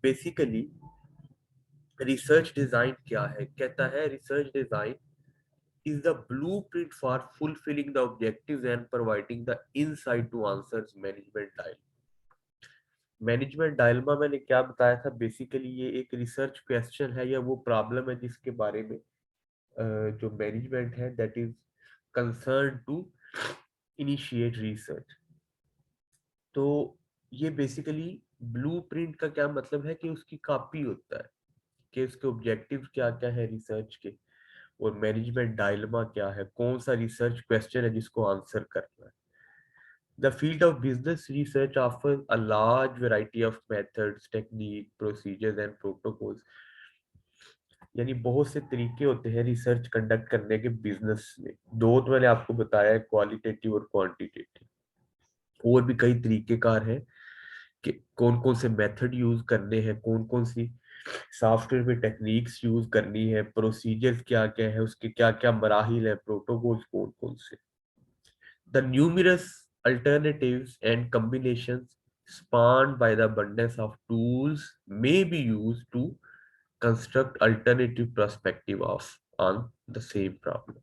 Basically research design क्या है? कहता है research design is the blueprint for fulfilling the objectives and providing the insight to answers management dilemma. Management dilemma मैंने क्या बताया था? बेसिकली ये एक रिसर्च क्वेश्चन है या वो प्रॉब्लम है जिसके बारे में जो मैनेजमेंट है that is concern to initiate research. तो ये बेसिकली ब्लूप्रिंट का क्या मतलब है कि उसकी कॉपी होता है कि उसके ऑब्जेक्टिव क्या क्या है रिसर्च के, और मैनेजमेंट डायलमा क्या है, कौन सा रिसर्च क्वेश्चन है जिसको आंसर करना है। The field of business research offers a large variety of methods, technique, procedures and protocols. यानी बहुत से तरीके होते हैं रिसर्च कंडक्ट करने के बिजनेस में। दो तो मैंने आपको बताया है, क्वालिटेटिव और क्वांटिटेटिव। और भी कई तरीके कार हैं कि कौन कौन से मेथड यूज करने हैं, कौन कौन सी सॉफ्टवेयर में टेक्निक्स यूज करनी है, प्रोसीजर्स क्या क्या है, उसके क्या क्या मराहिल है, प्रोटोकॉल्स कौन कौन से। The numerous alternatives and combinations spawned by the abundance of tools may be used to construct alternative perspective of on the same problem.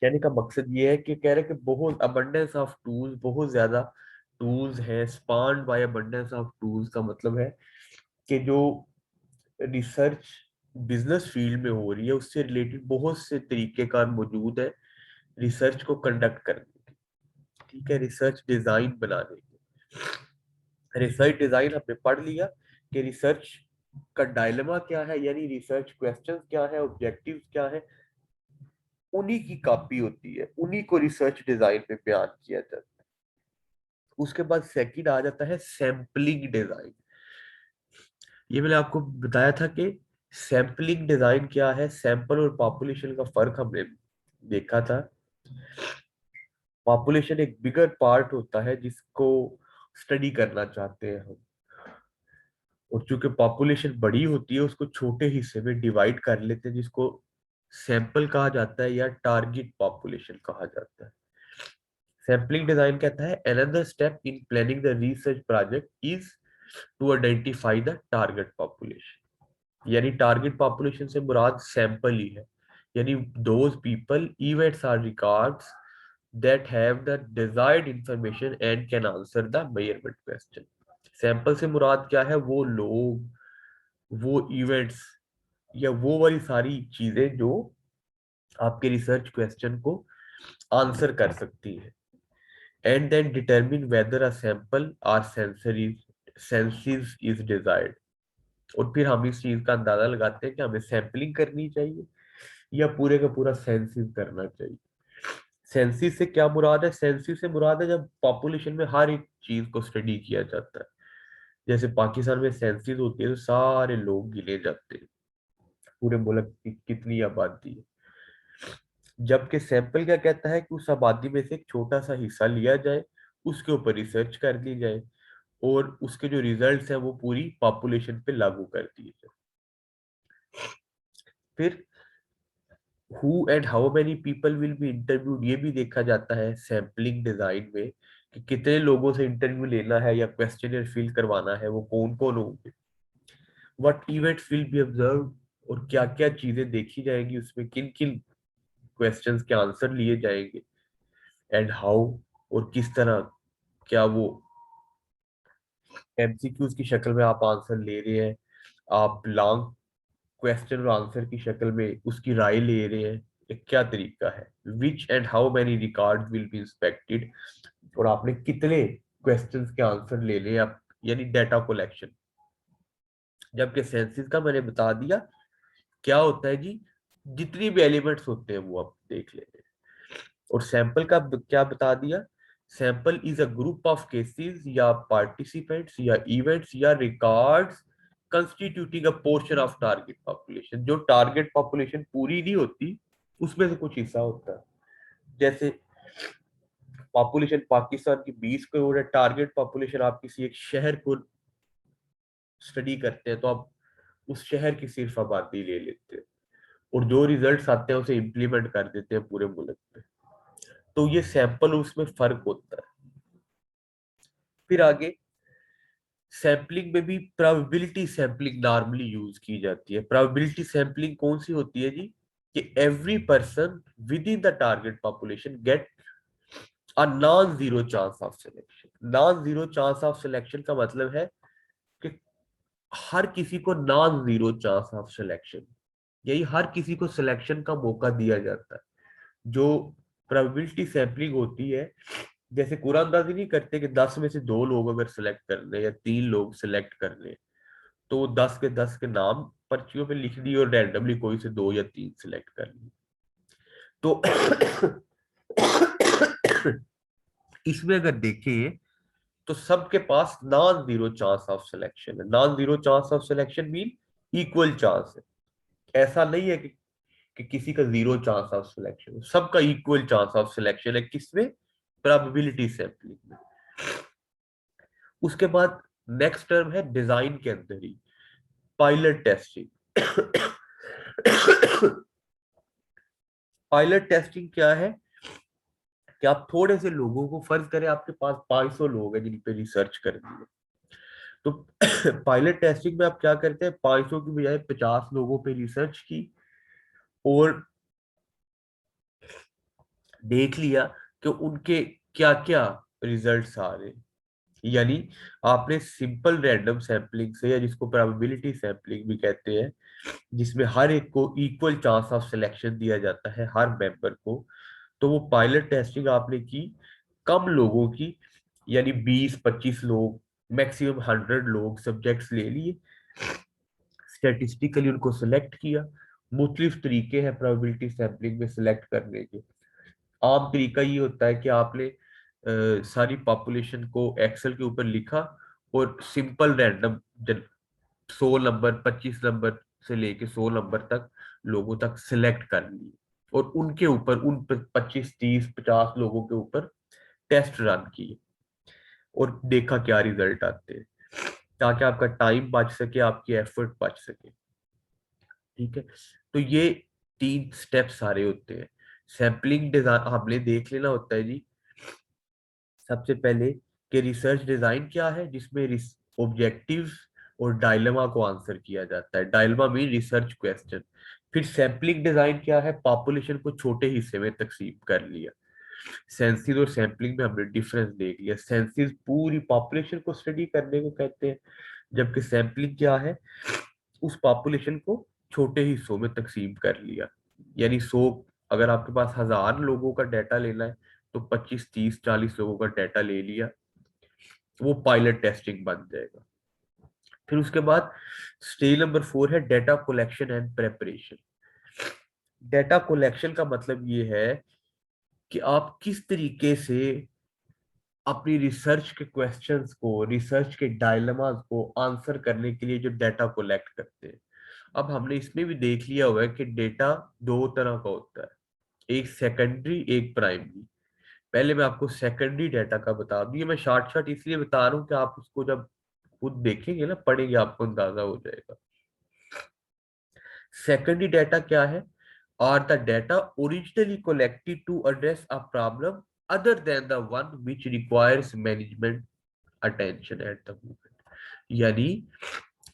कहने का मकसद ये है कि कह रहे कि बहुत abundance of tools, बहुत ज्यादा टूल्स हैं। spawned by abundance of tools का मतलब है कि जो रिसर्च बिजनेस फील्ड में हो रही है उससे रिलेटेड बहुत से तरीकेकार मौजूद है रिसर्च को कंडक्ट करने के। ठीक है, रिसर्च डिजाइन बनाने के। रिसर्च डिजाइन हमने पढ़ लिया कि रिसर्च का डायलेमा क्या है, यानी रिसर्च क्वेश्चंस क्या है, ऑब्जेक्टिव्स क्या है, उन्हीं की कॉपी होती है, उन्हीं को रिसर्च डिजाइन में बयान किया जाता है। उसके बाद सेकंड आ जाता है सैम्पलिंग डिजाइन। ये मैंने आपको बताया था कि सैम्पलिंग डिजाइन क्या है। सैंपल और पॉपुलेशन का फर्क हमने देखा था। पॉपुलेशन एक बिगर पार्ट होता है जिसको स्टडी करना चाहते हैं हम, और चूंकि पॉपुलेशन बड़ी होती है उसको छोटे हिस्से में डिवाइड कर लेते हैं जिसको सैंपल कहा जाता है या टारगेट पॉपुलेशन कहा जाता है। सैम्पलिंग डिजाइन कहता है another step in planning the research project is to identify the target population। यानी टारगेट पॉपुलेशन से मुराद सैंपल ही है, यानी those people, events or records that have the desired information and can answer the measurement question। Sample से मुराद क्या है? वो लोग, वो इवेंट्स या वो वाली सारी चीजें जो आपके रिसर्च क्वेश्चन को आंसर कर सकती है। And then determine whether a sample or census is desired. और फिर हम इस चीज का अंदाजा लगाते हैं कि हमें सैंपलिंग करनी चाहिए या पूरे का पूरा सेंसिस करना चाहिए। सेंसिस से क्या मुराद है? सेंसिस से मुराद है जब पॉपुलेशन में हर एक चीज को स्टडी किया जाता है। जैसे पाकिस्तान में सेंसिस होती है तो सारे लोग गिने जाते हैं, पूरे मुल्क की कितनी आबादी है। जबकि सैंपल क्या कहता है कि उस आबादी में से एक छोटा सा हिस्सा लिया जाए, उसके ऊपर रिसर्च कर दी जाए और उसके जो रिजल्ट्स हैं वो पूरी पॉपुलेशन पे लागू कर दिए जाए। फिर who and how many people will be interviewed, ये भी देखा जाता है सैम्पलिंग डिजाइन में कि कितने लोगों से इंटरव्यू लेना है या क्वेश्चनर फिल करवाना है, वो कौन कौन होंगे। What events will be observe, और क्या क्या चीजें देखी जाएंगी उसमें, किन किन क्वेश्चंस के आंसर लिए जाएंगे। एंड हाउ, और किस तरह, क्या वो एमसीक्यूज की शक्ल में आप आंसर ले रहे हैं, आप लॉन्ग क्वेश्चन और आंसर की शक्ल में उसकी राय ले रहे हैं, ये क्या तरीका है। Which and how many record will be inspected, और आपने कितने क्वेश्चंस के आंसर ले लिए आप, यानी डाटा कलेक्शन। जबकि सेंसिस का मैंने बता दिया क्या होता है जी, जितनी भी एलिमेंट्स होते हैं वो आप देख लेते हैं। और सैंपल का क्या बता दिया? Sample is a group of cases या पार्टिसिपेंट्स या इवेंट्स या records constituting a portion of target population. जो टारगेट पॉपुलेशन पूरी नहीं होती उसमें से कुछ हिस्सा होता है। जैसे पॉपुलेशन पाकिस्तान की 20 करोड़ है, टारगेट पॉपुलेशन आप किसी एक शहर को स्टडी करते हैं तो आप उस शहर की सिर्फ आबादी ले लेते हैं और जो रिजल्ट्स आते हैं उसे इम्प्लीमेंट कर देते हैं पूरे मुल्क पे। तो ये सैंपल उसमें फर्क होता है। फिर आगे सैम्पलिंग में भी प्रोबेबिलिटी सैम्पलिंग नॉर्मली यूज की जाती है। प्रोबेबिलिटी सैम्पलिंग कौन सी होती है जी? कि every person with in the target population get a non zero chance of selection. Non zero chance of selection का मतलब है कि हर किसी को non zero chance of selection, यही हर किसी को सिलेक्शन का मौका दिया जाता है। जो प्रोबेबिलिटी सैम्पलिंग होती है, जैसे कुरानंदाजी नहीं करते कि 10 में से 2 लोग अगर सिलेक्ट कर ले या 3 लोग सिलेक्ट कर ले, तो 10 के नाम पर्चियों पे लिख दिए और रैंडमली कोई से 2 या 3 सिलेक्ट कर लिए। तो इसमें अगर देखें तो सबके पास non zero chance of selection है। Non zero chance of selection mean equal chance है। ऐसा नहीं है कि किसी का जीरो चांस ऑफ सिलेक्शन है, सबका इक्वल चांस ऑफ सिलेक्शन है। किसमें? प्रोबेबिलिटी सैंपलिंग में। उसके बाद नेक्स्ट टर्म है डिजाइन के अंदर ही पायलट टेस्टिंग। पायलट टेस्टिंग क्या है? कि आप थोड़े से लोगों को, फर्ज करें आपके पास 500 लोग हैं जिन पे रिसर्च करनी है, तो पायलट टेस्टिंग में आप क्या करते हैं? 500 की बजाय 50 लोगों पे रिसर्च की और देख लिया कि उनके क्या क्या रिजल्ट्स आ रहे हैं। यानी आपने सिंपल रैंडम सैम्पलिंग से, या जिसको प्रोबेबिलिटी सैम्पलिंग भी कहते हैं, जिसमें हर एक को इक्वल चांस ऑफ सिलेक्शन दिया जाता है हर मेंबर को, तो वो पायलट टेस्टिंग आपने की कम लोगों की, यानी 20-25 लोग, मैक्सिमम 100 लोग सब्जेक्ट्स ले लिए, स्टेटिस्टिकली उनको सिलेक्ट किया। मुख्तलिफ तरीके हैं प्रोबेबिलिटी सैम्पलिंग में सिलेक्ट करने के। आम तरीका ये होता है कि आपने सारी पॉपुलेशन को एक्सेल के ऊपर लिखा और सिंपल रैंडम 100 नंबर, 25 नंबर से लेके 100 नंबर तक लोगों तक सिलेक्ट कर लिए और उनके ऊपर उन 25, 30, 50 लोगों के ऊपर टेस्ट रन किए और देखा क्या रिजल्ट आते हैं, ताकि आपका टाइम बच सके, आपकी एफर्ट बच सके। ठीक है, तो ये 3 स्टेप सारे होते हैं। सैम्पलिंग डिजाइन हमने देख लेना होता है जी सबसे पहले कि रिसर्च डिजाइन क्या है, जिसमें ऑब्जेक्टिव्स और डायलेमा को आंसर किया जाता है। Dilemma mean research question. फिर सैम्पलिंग डिजाइन क्या है? पॉपुलेशन को छोटे हिस्से में तकसीम कर लिया। सेंसिस और सैम्पलिंग में हमने डिफरेंस देख लिया। सेंसिस पूरी पॉपुलेशन को स्टडी करने को कहते हैं, जबकि सैम्पलिंग क्या है? उस पॉपुलेशन को छोटे हिस्सों में तकसीम कर लिया। यानी 100, अगर आपके पास 1000 लोगों का डाटा लेना है तो 25, 30, 40 लोगों का डाटा ले लिया, वो पायलट टेस्टिंग बन जाएगा। फिर उसके बाद स्टेज नंबर 4 है data collection and preparation. Data collection का मतलब ये है कि आप किस तरीके से अपनी रिसर्च के क्वेश्चंस को, रिसर्च के डायलेमास को आंसर करने के लिए जो डाटा कलेक्ट करते हैं। अब हमने इसमें भी देख लिया हुआ है कि डेटा 2 तरह का होता है, एक सेकेंडरी, एक प्राइमरी। पहले मैं आपको सेकेंडरी डाटा का बता दूं, ये मैं शॉर्ट शॉर्ट इसलिए बता रहा हूँ कि आप उसको जब खुद देखेंगे ना, पढ़ेंगे, आपको अंदाजा हो जाएगा। सेकेंडरी डाटा क्या है? Are the data originally collected to address a problem other than the one which requires management attention at the moment. यानी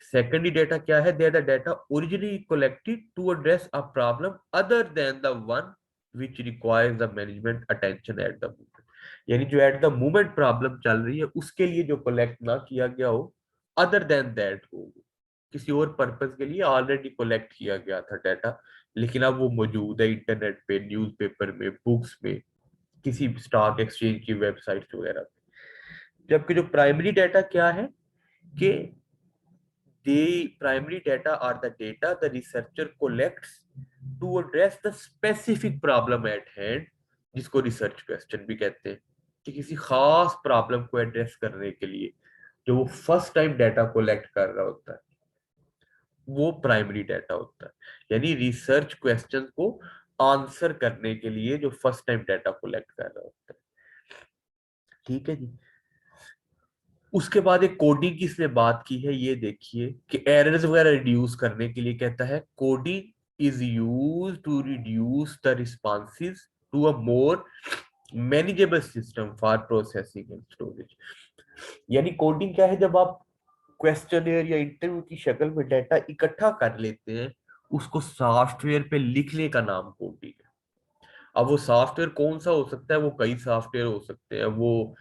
सेकेंडरी डेटा क्या है? They are the data originally collected to address a problem other than the one which requires the management attention at the moment. यानी जो eight the moment problem चल रही है उसके लिए जो कलेक्ट ना किया गया हो, अदर देन दैट हो, किसी और पर्पस के लिए ऑलरेडी कलेक्ट किया गया था डाटा, लेकिन अब वो मौजूद है इंटरनेट पे, न्यूज़पेपर में, बुक्स में, किसी स्टॉक एक्सचेंज की वेबसाइट वगैरह पे। जबकि जो प्राइमरी डाटा क्या है कि the primary data are the data the researcher collects to address the specific problem at hand, जिसको रिसर्च क्वेश्चन भी कहते हैं, कि किसी खास प्रॉब्लम को एड्रेस करने के लिए जो वो फर्स्ट टाइम डाटा कलेक्ट कर रहा होता है, वो प्राइमरी डाटा होता है। यानी रिसर्च क्वेश्चन को आंसर करने के लिए जो फर्स्ट टाइम डाटा कलेक्ट कर रहा होता है। ठीक है जी। उसके बाद एक कोडिंग की इसने बात की है, ये देखिए कि एरर्स वगैरह रिड्यूस करने के लिए कहता है coding is use to reduce the responses to a more manageable system for processing and storage. यानी कोडिंग क्या है? जब आप क्वेश्चनियर या इंटरव्यू की शक्ल में डाटा इकट्ठा कर लेते हैं, उसको सॉफ्टवेयर पे लिखने का नाम कोडिंग है। अब वो सॉफ्टवेयर कौन सा हो सकता है, वो कई सॉफ्टवेयर हो सकते हैं, वो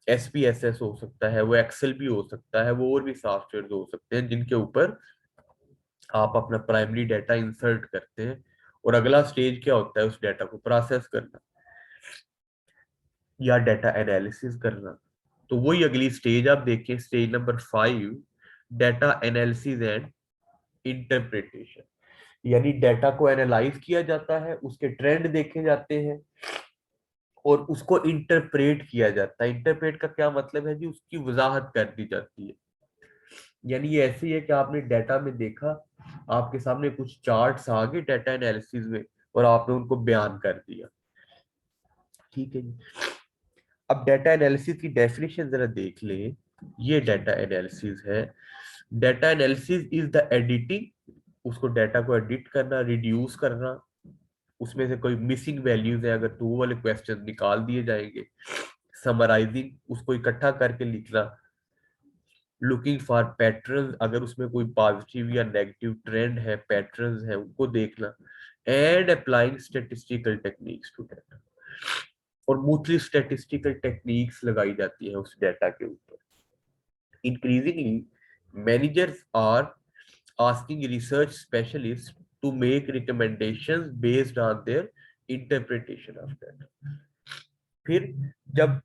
SPSS हो सकता है, वो एक्सेल भी हो सकता है, वो और भी सॉफ्टवेयर हो सकते हैं जिनके ऊपर आप अपना प्राइमरी डाटा इंसर्ट करते हैं। और अगला स्टेज क्या होता है, उस डाटा को प्रोसेस करना या डाटा एनालिसिस करना। तो वही अगली स्टेज आप देखें, stage number 5, data analysis and interpretation. यानी डाटा को एनालाइज किया जाता है, उसके ट्रेंड देखे जाते हैं और उसको इंटरप्रेट किया जाता है। इंटरप्रेट का क्या मतलब है जी, उसकी वजाहत कर दी जाती है। यानी ये ऐसे ही है कि आपने डाटा में देखा, आपके सामने कुछ चार्ट्स आ गए डाटा एनालिसिस में और आपने उनको बयान कर दिया। ठीक है जी। अब डाटा एनालिसिस की डेफिनेशन जरा देख लें। ये डाटा एनालिसिस है। Data analysis is the editing, उसको डाटा को एडिट करना, रिड्यूस करना, उसमें से कोई मिसिंग वैल्यूज है अगर तो वो वाले क्वेश्चन निकाल दिए जाएंगे। समराइजिंग, उसको इकट्ठा करके लिखना। लुकिंग फॉर पैटर्न, अगर उसमें कोई पॉजिटिव या नेगेटिव ट्रेंड है, पैटर्न्स है, उनको देखना। And applying statistical techniques to data, और मोस्टली स्टेटिस्टिकल टेक्निक्स लगाई जाती है उस डाटा के ऊपर। Increasingly managers are asking research specialists to make recommendations based on their interpretation of data। फिर जब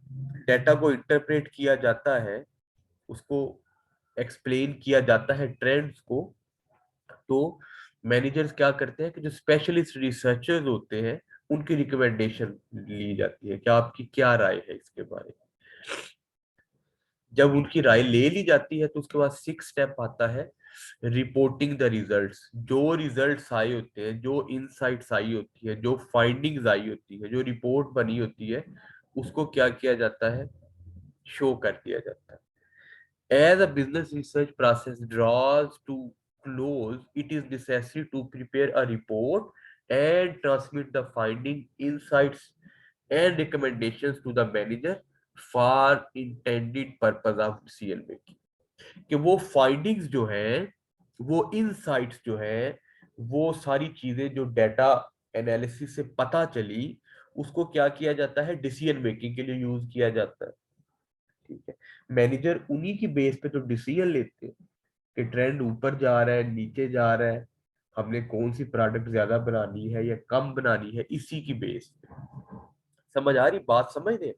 डाटा को इंटरप्रेट किया जाता है, उसको एक्सप्लेन किया जाता है ट्रेंड्स को, तो मैनेजर्स क्या करते हैं कि जो स्पेशलिस्ट रिसर्चर्स होते हैं उनकी रिकमेंडेशन ली जाती है कि आपकी क्या राय है इसके बारे में। जब उनकी राय ले ली जाती है तो उसके बाद 6 स्टेप आता है, रिपोर्टिंग द रिजल्ट्स। जो रिजल्ट्स आए होते हैं, जो इनसाइट्स आई होती है, जो फाइंडिंग्स आई होती है, जो रिपोर्ट बनी होती है, उसको क्या किया जाता है, शो कर दिया जाता है। As a business research process draws to close, it is necessary to prepare a report and transmit the finding, insights and recommendations to the manager for intended purpose of decision making। कि वो findings जो है, वो insights जो है, वो सारी चीजें जो डाटा एनालिसिस से पता चली, उसको क्या किया जाता है, डिसीजन मेकिंग के लिए यूज किया जाता है। ठीक है। मैनेजर उन्हीं की बेस पे तो डिसीजन लेते हैं कि ट्रेंड ऊपर जा रहा है, नीचे जा रहा है, हमने कौन सी प्रोडक्ट ज्यादा बनानी है या कम बनानी है, इसी की बेस पे। समझ आ रही बात, समझ रहे?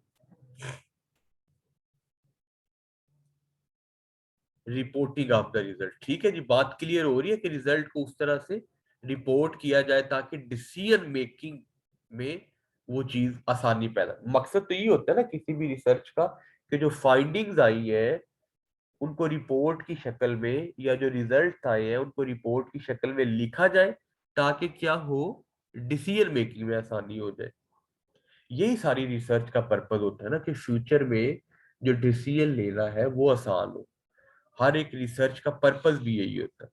रिपोर्टिंग ऑफ द रिजल्ट, ठीक है जी, बात क्लियर हो रही है कि रिजल्ट को उस तरह से रिपोर्ट किया जाए ताकि डिसीजन मेकिंग में वो चीज आसानी पैदा। मकसद तो ये होता है ना किसी भी रिसर्च का, कि जो फाइंडिंग्स आई है उनको रिपोर्ट की शक्ल में, या जो रिजल्ट आए हैं उनको रिपोर्ट की शक्ल में लिखा जाए ताकि क्या हो, डिसीजन मेकिंग में आसानी हो जाए। यही सारी रिसर्च का पर्पज होता है ना, कि फ्यूचर में जो डिसीजन लेना है वो आसान हो। हर एक रिसर्च का पर्पस भी यही होता है।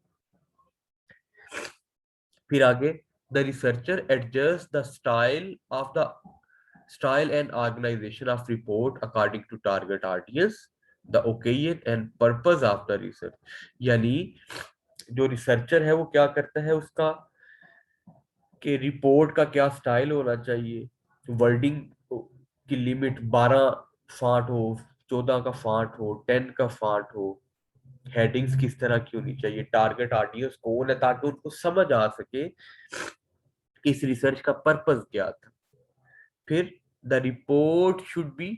फिर आगे, the researcher adjust the style and organisation of report according to target audience, the occasion and purpose of the research. यानी जो रिसर्चर है वो क्या करता है, उसका कि रिपोर्ट का क्या स्टाइल होना चाहिए, वर्डिंग की लिमिट 12 फॉन्ट हो, 14 का फॉन्ट हो, 10 का फॉन्ट हो, हेडिंग्स किस तरह की होनी चाहिए, टारगेट ऑडियंस कौन है, ताकि उनको समझ आ सके कि इस रिसर्च का पर्पस क्या था। फिर the report should be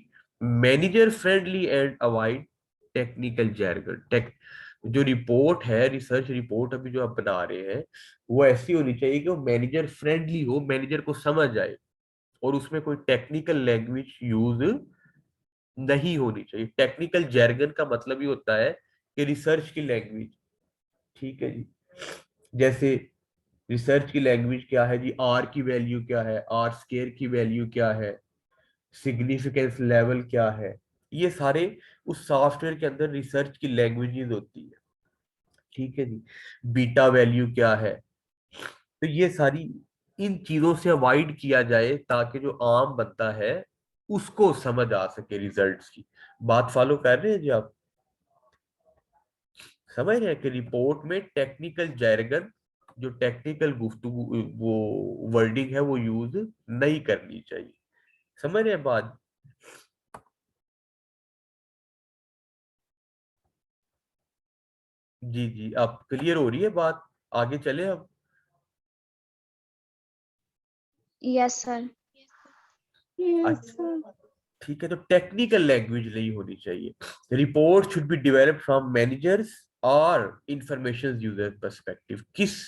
manager friendly and avoid technical jargon. जो रिपोर्ट है, रिसर्च रिपोर्ट अभी जो आप बना रहे हैं, वो ऐसी होनी चाहिए कि वो मैनेजर फ्रेंडली हो, मैनेजर को समझ आए, और उसमें कोई टेक्निकल लैंग्वेज यूज नहीं होनी चाहिए। टेक्निकल जैर्गन का मतलब ही होता है कि रिसर्च की लैंग्वेज। ठीक है जी। जैसे रिसर्च की लैंग्वेज क्या है जी, आर की वैल्यू क्या है, आर स्केयर की वैल्यू क्या है, सिग्निफिकेंस लेवल क्या है, ये सारे उस सॉफ्टवेयर के अंदर रिसर्च की लैंग्वेजेस होती है। ठीक है जी। बीटा वैल्यू क्या है, तो ये सारी, इन चीजों से अवॉइड किया जाए ताकि जो आम बनता है उसको समझ आ सके रिजल्ट्स की। बात फॉलो कर रहे हैं जी आप? समझ रहे हैं कि रिपोर्ट में टेक्निकल जैरगन, जो टेक्निकल गुफ्तगू, वो वर्डिंग है वो यूज नहीं करनी चाहिए। समझ रहे हैं बात? जी जी, अब क्लियर हो रही है बात? आगे चले अब। Yes sir. अच्छा, ठीक है, तो टेक्निकल लैंग्वेज नहीं होनी चाहिए। Report should be developed from managers और इंफॉर्मेशन यूजर पर्सपेक्टिव। किस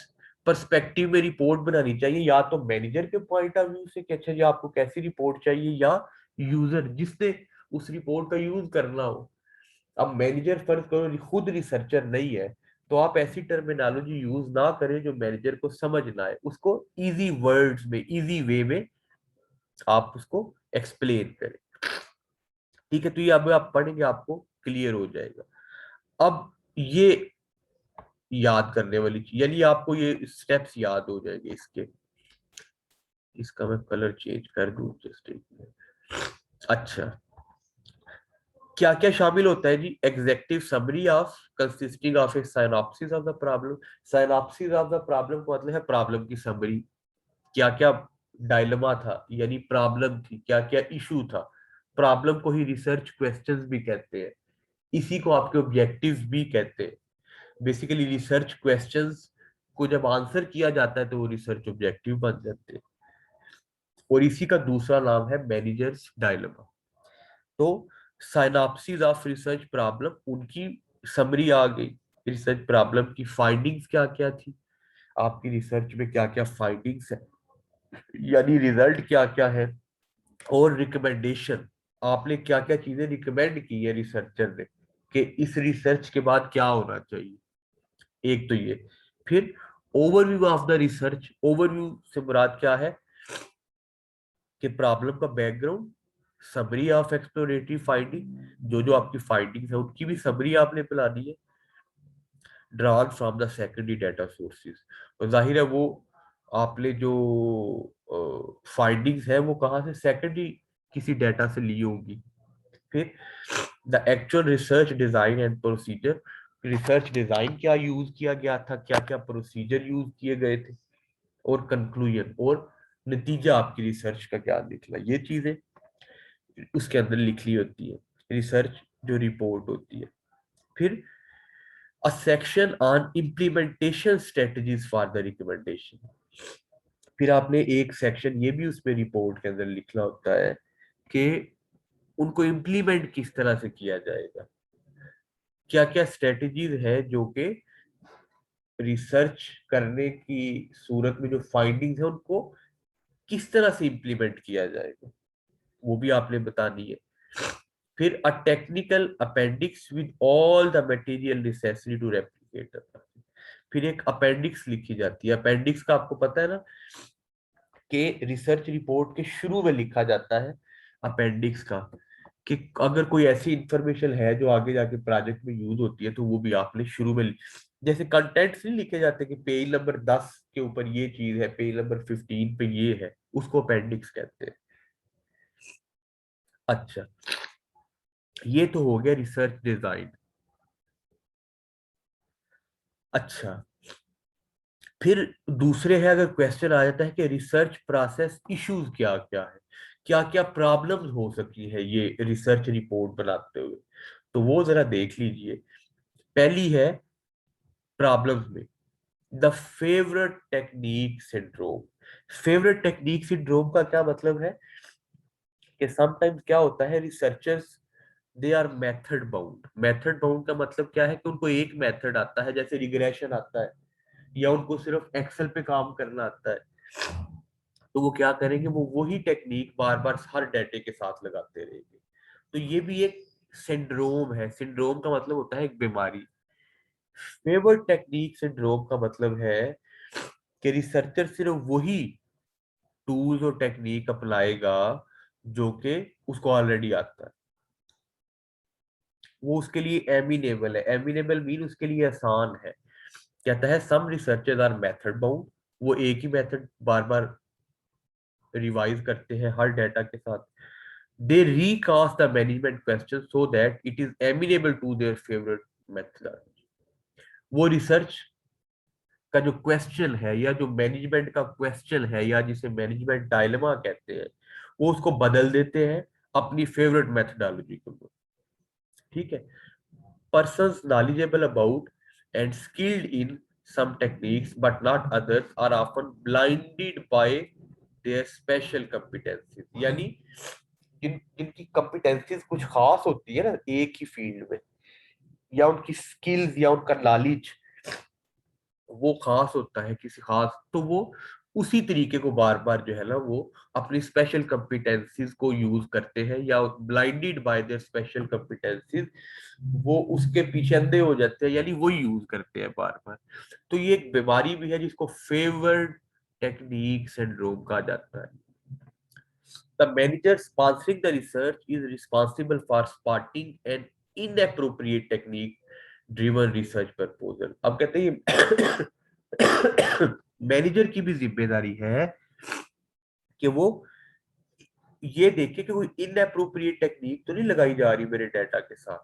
पर्सपेक्टिव में रिपोर्ट बनानी चाहिए? या तो मैनेजर के पॉइंट ऑफ व्यू से कि अच्छा जी आपको कैसी रिपोर्ट चाहिए, या यूजर जिसने उस रिपोर्ट का यूज करना हो। अब मैनेजर फर्ज करो खुद रिसर्चर नहीं है, तो आप ऐसी टर्मिनोलॉजी यूज ना करें जो मैनेजर को समझ ना आए, उसको इजी वर्ड्स में, इजी वे में आप उसको एक्सप्लेन करें। ठीक है, तो ये अब आप पढ़ेंगे आपको क्लियर हो जाएगा। अब ये याद करने वाली चीज, यानी आपको ये स्टेप्स याद हो जाएंगे इसके। इसका मैं कलर चेंज कर दूं जस्ट एक मिनट। अच्छा, क्या क्या शामिल होता है जी? Executive summary of consisting of a synopsis of the problem. Synopsis of the problem का मतलब है प्रॉब्लम की समरी। क्या क्या डायलमा था, यानी प्रॉब्लम थी, क्या क्या इशू था। प्रॉब्लम को ही रिसर्च क्वेश्चंस भी कहते हैं, इसी को आपके ऑब्जेक्टिव्स भी कहते हैं। बेसिकली रिसर्च क्वेश्चंस को जब आंसर किया जाता है तो वो रिसर्च ऑब्जेक्टिव बन जाते हैं। और इसी का दूसरा नाम है मैनेजर्स डायलेमा। तो साइनॉप्सिस ऑफ रिसर्च प्रॉब्लम, उनकी समरी आ गई। रिसर्च प्रॉब्लम की फाइंडिंग्स क्या क्या थी, आपकी रिसर्च में क्या क्या फाइंडिंग्स है, यानी रिजल्ट क्या क्या है। और रिकमेंडेशन, आपने क्या क्या चीजें रिकमेंड की है रिसर्चर ने कि इस रिसर्च के बाद क्या होना चाहिए। एक तो ये, फिर overview of the research. Overview से मुराद क्या है कि प्रॉब्लम का background, summary of exploratory finding, जो जो आपकी फाइंडिंग्स है उनकी भी समरी आपने पिलानी है। Drawn from the secondary data sources, और जाहिर है वो आपने जो फाइंडिंग्स है वो कहाँ से, सेकेंडरी किसी डाटा से ली होगी। फिर the actual research design and procedure, research design क्या यूज किया गया था, क्या क्या प्रोसीजर यूज किए गए थे। और कंक्लूजन, और नतीजा आपकी रिसर्च का क्या निकला, ये चीजें उसके अंदर लिखी होती है, रिसर्च जो रिपोर्ट होती है। फिर a section on implementation strategies for the recommendation. फिर आपने एक सेक्शन ये भी उसमें रिपोर्ट के अंदर लिखना होता है कि उनको इम्प्लीमेंट किस तरह से किया जाएगा, क्या क्या स्ट्रेटजीज है जो कि रिसर्च करने की सूरत में जो फाइंडिंग्स है उनको किस तरह से इम्प्लीमेंट किया जाएगा, वो भी आपने बतानी है। फिर a technical appendix with all the material necessary to replicate. फिर एक अपेंडिक्स लिखी जाती है। अपेंडिक्स का आपको पता है ना कि रिसर्च रिपोर्ट के शुरू में लिखा जाता है अपेंडिक्स का, कि अगर कोई ऐसी इंफॉर्मेशन है जो आगे जाके प्रोजेक्ट में यूज होती है तो वो भी आपने शुरू में जैसे कंटेंट्स नहीं लिखे जाते कि पेज नंबर 10 के ऊपर ये चीज है, पेज नंबर 15 पे ये है, उसको अपेंडिक्स कहते हैं। अच्छा, ये तो हो गया रिसर्च डिजाइन। अच्छा, फिर दूसरे है, अगर क्वेश्चन आ जाता है कि रिसर्च प्रोसेस इश्यूज क्या क्या है, क्या क्या प्रॉब्लम्स हो सकती है ये रिसर्च रिपोर्ट बनाते हुए, तो वो जरा देख लीजिए। पहली है प्रॉब्लम्स में the favourite technique syndrome. Favourite technique syndrome का क्या मतलब है कि समटाइम्स क्या होता है, researchers they are method bound. Method bound का मतलब क्या है कि उनको एक मेथड आता है, जैसे रिग्रेशन आता है, या उनको सिर्फ एक्सेल पे काम करना आता है, तो वो क्या करेंगे, वो वही टेक्निक बार बार हर डाटे के साथ लगाते रहेंगे। तो ये भी एक सिंड्रोम है। सिंड्रोम का मतलब होता है एक बीमारी। फेवर टेक्निक सिंड्रोम का मतलब है कि रिसर्चर सिर्फ वही टूल्स और टेक्निक अपनाएगा जो कि उसको ऑलरेडी आता है, वो उसके लिए एमिनेबल है। एमिनेबल मीन उसके लिए आसान है। कहता है some researchers are method bound, वो एक ही मेथड बार बार रिवाइज करते हैं हर डाटा के साथ। दे recast the management question so that it is amenable to their favorite method। वो रिसर्च का जो क्वेश्चन है या जो मैनेजमेंट का क्वेश्चन है या जिसे मैनेजमेंट डायलेमा कहते हैं, वो उसको बदल देते हैं अपनी फेवरेट मेथडोलॉजी के ऊपर। ठीक है। Persons knowledgeable about and skilled in some techniques but not others are often blinded by their special competencies। यानी जिनकी competencies कुछ खास होती है ना एक ही फील्ड में, या उनकी स्किल्स या उनका नॉलेज वो खास होता है किसी खास, तो वो उसी तरीके को बार बार जो है ना वो अपनी स्पेशल कॉम्पिटेंसीज को यूज करते हैं, या blinded bye their special competencies वो उसके पीछे अंधे हो जाते हैं, यानी वो यूज करते हैं बार बार। तो ये एक बीमारी भी है जिसको फेवर्ड टेक्निक सिंड्रोम कहा जाता है। The manager sponsoring the research is responsible for spotting an inappropriate technique driven research proposal। अब कहते हैं मैनेजर की भी जिम्मेदारी है कि वो ये देखे कि कोई इनअप्रोप्रिएट टेक्निक तो नहीं लगाई जा रही मेरे डाटा के साथ।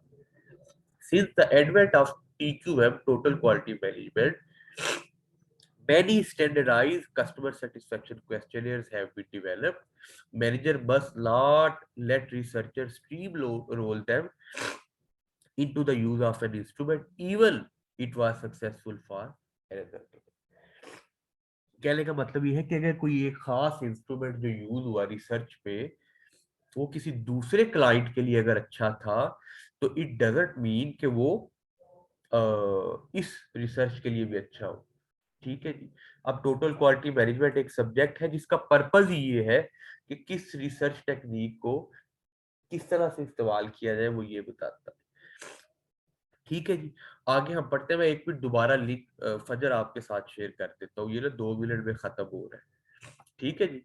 Since the advent of TQM, total quality management, many standardized customer satisfaction questionnaires have been developed. Manager must not let researchers steamroll them into the use of an instrument, even it was successful for another। कहने का मतलब ये है कि अगर कोई एक खास इंस्ट्रूमेंट जो यूज हुआ रिसर्च पे वो किसी दूसरे क्लाइंट के लिए अगर अच्छा था, तो इट डजंट मीन कि वो इस रिसर्च के लिए भी अच्छा हो। ठीक है जी। अब टोटल क्वालिटी मैनेजमेंट एक सब्जेक्ट है जिसका पर्पज ही ये है कि किस रिसर्च टेक्निक को किस तरह से इस्तेमाल किया जाए, वो ये बताता है। ठीक है जी। आगे हम पढ़ते हैं। मैं एक मिनट दोबारा लिख फजर आपके साथ शेयर कर देता हूँ, ये ना 2 मिनट में खत्म हो रहा है। ठीक है जी।